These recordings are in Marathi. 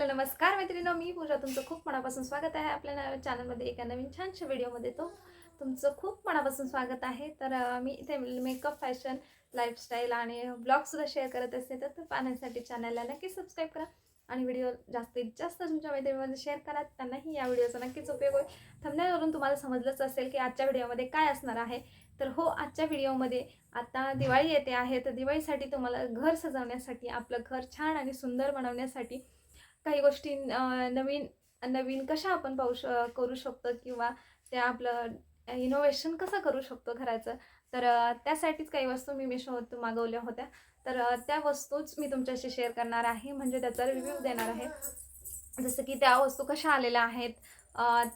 हॅलो नमस्कार मैत्रिणींनो, मी पूजा तुमचं खूप मनापासून स्वागत आहे आपल्या नवीन चॅनलमध्ये. एका नवीन छानशा व्हिडिओमध्ये तुमचं खूप मनापासून स्वागत आहे. तर मी इथे मेकअप, फॅशन, लाईफस्टाईल आणि ब्लॉगसुद्धा शेअर करत असते. तर ते पाहण्यासाठी चॅनलला नक्की सबस्क्राईब करा आणि व्हिडिओ जास्तीत जास्त तुमच्या मैत्रिणींमध्ये शेअर करा. त्यांनाही या व्हिडिओचा नक्कीच उपयोग होईल. थंबनेलवरून तुम्हाला समजलंच असेल की आजच्या व्हिडिओमध्ये काय असणार आहे. तर हो, आजच्या व्हिडिओमध्ये आता दिवाळी येते आहे. तर दिवाळीसाठी तुम्हाला घर सजवण्यासाठी, आपलं घर छान आणि सुंदर बनवण्यासाठी काही गोष्टी नवीन नवीन कशा आपण करू शकतो किंवा त्या आपलं इनोव्हेशन कसं करू शकतो घराचं. तर त्यासाठीच काही वस्तू मी मिशोवरून मागवल्या होत्या. तर त्या वस्तूच मी तुमच्याशी शेअर करणार आहे, म्हणजे त्याचा रिव्ह्यू देणार आहे. जसं की त्या वस्तू कशा आलेल्या आहेत,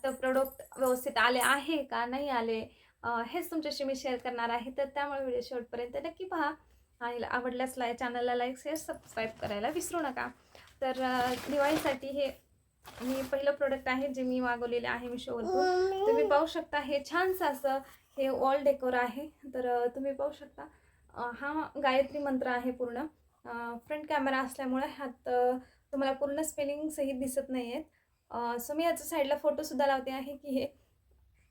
तर प्रोडक्ट व्यवस्थित आले आहे का नाही आले, हेच तुमच्याशी मी शेअर करणार आहे. तर त्यामुळे व्हिडिओ शेवटपर्यंत नक्की पहा आणि आवडल्यास चॅनलला लाईक, शेअर, सबस्क्राईब करायला विसरू नका. तर दिवाळीसाठी हे मी पहिलं प्रोडक्ट आहे जे मी मागवलेले आहे मिशोवरून. तुम्ही पाहू शकता हे छानसं असं हे वॉल डेकोर आहे. तर तुम्ही पाहू शकता हा गायत्री मंत्र आहे पूर्ण. फ्रंट कॅमेरा असल्यामुळे ह्यात तुम्हाला पूर्ण स्पेलिंग सहित दिसत नाही आहेत. सो मी याच्या साईडला फोटोसुद्धा लावते आहे की हे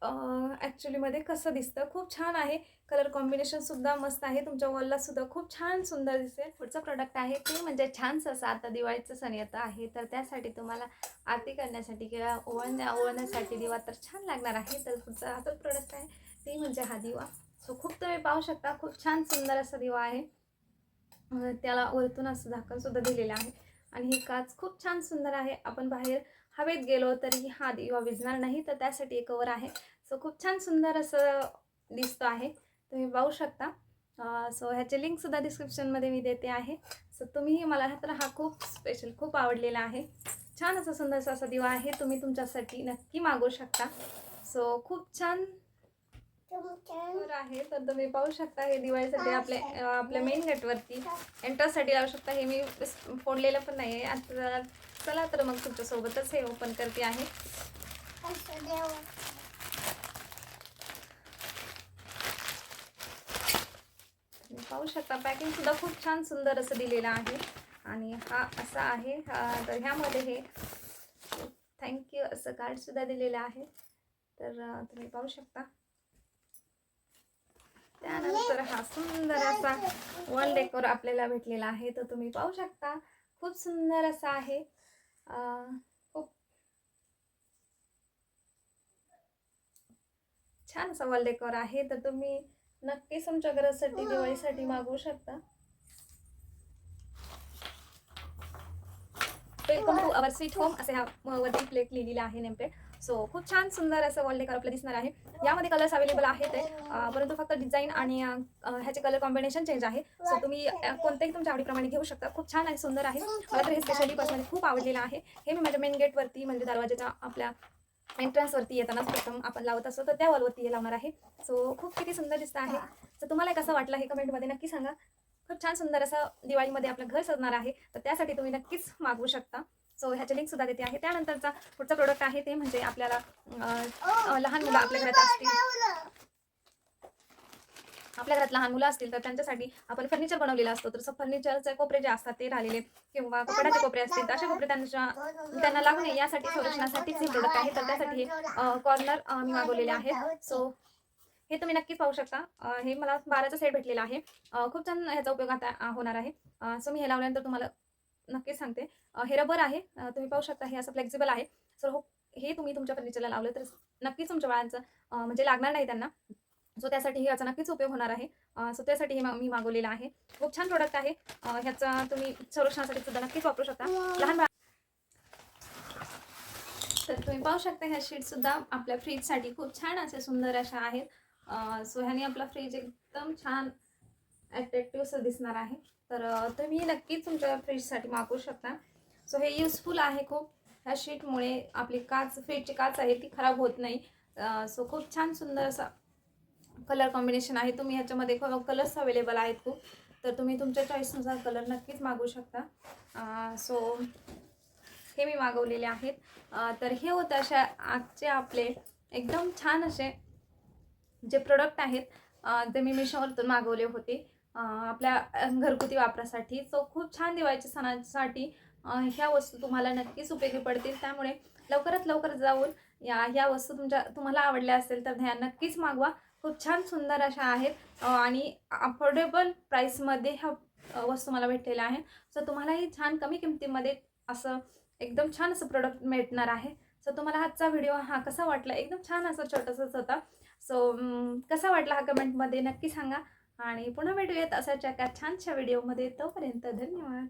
ॲक्च्युलीमध्ये कसं दिसतं. खूप छान आहे. कलर कॉम्बिनेशनसुद्धा मस्त आहे. तुमच्या वॉललासुद्धा खूप छान सुंदर दिसेल. पुढचं प्रोडक्ट आहे ते म्हणजे छानसं असं आता दिवाळीचं सण येतं आहे. तर त्यासाठी तुम्हाला आरती करण्यासाठी किंवा ओवाळण्यासाठी दिवा तर छान लागणार आहे. तर पुढचा हा जो प्रोडक्ट आहे ते म्हणजे हा दिवा. सो खूप तुम्ही पाहू शकता, खूप छान सुंदर असा दिवा आहे. त्याला वरतून असं झाकणसुद्धा दिलेलं आहे आणि ही काच खूप छान सुंदर आहे. आपण बाहेर हवेत गेलो तरी हा दिवा विझणार नाही, तर त्यासाठी एक कवर आहे. सो खूप छान सुंदर असं दिसतं आहे, तुम्ही पाहू शकता. सो ह्याची लिंकसुद्धा डिस्क्रिप्शनमध्ये मी देते आहे. सो तुम्हीही मला तर हा खूप स्पेशल खूप आवडलेला आहे. छान असा सुंदरसा असा दिवा आहे, तुम्ही तुमच्यासाठी नक्की मागवू शकता. सो खूप छान आहे. तर तुम्ही पाहू शकता हे दिवाळीसाठी आपल्या मेन गेटवरती एंट्रन्ससाठी लावू शकता. हे मी फोडलेलं पण नाही आहे. आता चला तर मग तुमच्यासोबतच हे ओपन करते आहे. पाहू शकता पॅकिंगसुद्धा खूप छान सुंदर असं दिलेलं आहे आणि हा असा आहे. तर ह्यामध्ये हे थँक्यू असं कार्डसुद्धा दिलेलं आहे. तर तुम्ही पाहू शकता. त्यानंतर हा सुंदर असा वॉल डेकोर आपल्याला भेटलेला आहे. तर तुम्ही पाहू शकता खूप सुंदर असा आहे. खूप छान असा वॉल डेकोर आहे. तर तुम्ही नक्कीच तुमच्या घरासाठी दिवाळीसाठी मागवू शकता. Welcome to our sweet home असे ह्या वरती प्लेट लिहिलेलं आहे नेमप्लेट. सो खूप छान सुंदर असं वॉल डेकोर आपल्याला दिसणार आहे. यामध्ये कलर्स अवेलेबल आहेत, परंतु फक्त डिझाईन आणि ह्याचे कलर कॉम्बिनेशन चेंज आहे. सो तुम्ही कोणतेही तुमच्या आवडीप्रमाणे घेऊ शकता. खूप छान आणि सुंदर आहे. मला तर हे स्पेशली पर्सनली खूप आवडलेलं आहे. हे मी माझ्या मेन गेटवरती म्हणजे दरवाजाच्या आपल्या एंट्रन्सवरती येतानाच प्रथम आपण लावत असतो, तर त्या वॉलवरती हे लावणार आहे. सो खूप किती सुंदर दिसतं आहे. तर तुम्हाला कसं वाटलं हे कमेंटमध्ये नक्की सांगा. खूप छान सुंदर असं दिवाळीमध्ये आपलं घर सजणार आहे, तर त्यासाठी तुम्ही नक्कीच मागवू शकता. सो ह्याचे लिंकसुद्धा देते आहे. त्यानंतरचा पुढचा प्रोडक्ट आहे ते म्हणजे आपल्याला लहान मुलं आपल्या घरात लहान मुलं असतील तर त्यांच्यासाठी आपण फर्निचर बनवलेलं असतो. तर फर्निचरचे कोपरे जे असतात ते राहिलेले किंवा कपड्याचे कोपरे असतील तर असे कोपरे त्यांना लागू नये यासाठी संरक्षणासाठीच हे प्रोडक्ट आहे. तर त्यासाठी हे कॉर्नर मी मागवलेले आहेत. सो हे तुम्ही नक्कीच पाहू शकता. हे मला 12चा सेट भेटलेला आहे. खूप छान ह्याचा उपयोग आता होणार आहे. सो मी हे लावल्यानंतर तुम्हाला नक्कीच सांगते. हे रबर आहे. तुम्ही पाहू शकता हे असं फ्लेक्सिबल आहे. सो हे तुम्ही तुमच्या फर्निचरला लावलं तर नक्कीच तुमच्या बाळांचं म्हणजे लागणार नाही त्यांना. सो त्यासाठी याचा नक्कीच उपयोग होणार आहे. सो त्यासाठी हे मी मागवलेलं आहे. खूप छान प्रोडक्ट आहे. ह्याचा तुम्ही संरक्षणासाठी सुद्धा नक्कीच वापरू शकता. लहान बाळ तर तुम्ही पाहू शकता ह्या शीटसुद्धा आपल्या फ्रीजसाठी खूप छान अशा सुंदर अशा आहेत. सो ह्याने आपला फ्रीज एकदम छान अट्रॅक्टिव्ह असं दिसणार आहे. तर तुम्ही नक्कीच तुमच्या फ्रीजसाठी मागवू शकता. सो हे युजफुल आहे खूप. ह्या शीटमुळे आपली फ्रीजची काच आहे ती खराब होत नाही. सो खूप छान सुंदर असा कलर कॉम्बिनेशन आहे. तुम्ही ह्याच्यामध्ये कलर्स अवेलेबल आहेत खूप. तर तुम्ही तुमच्या चॉईसनुसार कलर नक्कीच मागवू शकता. सो हे मी मागवलेले आहेत. तर हे होतं अशा आजचे आपले एकदम छान असे जे प्रोडक्ट आहेत, ते मी मिशोवरून मागवले होते आपल्या घरगुती वापरासाठी. सो खूप छान दिवाळीच्या सणासाठी ह्या वस्तू तुम्हाला नक्कीच उपयोगी पडतील. त्यामुळे लवकरात लवकर जाऊन ह्या वस्तू तुम्हाला आवडल्या असेल तर ह्या नक्कीच मागवा. खूप छान सुंदर अशा आहेत आणि अफोर्डेबल प्राईसमध्ये ह्या वस्तू मला भेटलेल्या आहेत. सो तुम्हालाही छान कमी किमतीमध्ये असं एकदम छान असं प्रोडक्ट मिळणार आहे. सो तुम्हाला आजचा व्हिडिओ हा कसा वाटला? एकदम छान असा छोटासाच होता. सो कसा वाटला हा कमेंटमध्ये नक्की सांगा आणि पुन्हा भेटूयात अशाच एका छानशा व्हिडिओमध्ये. तोपर्यंत धन्यवाद.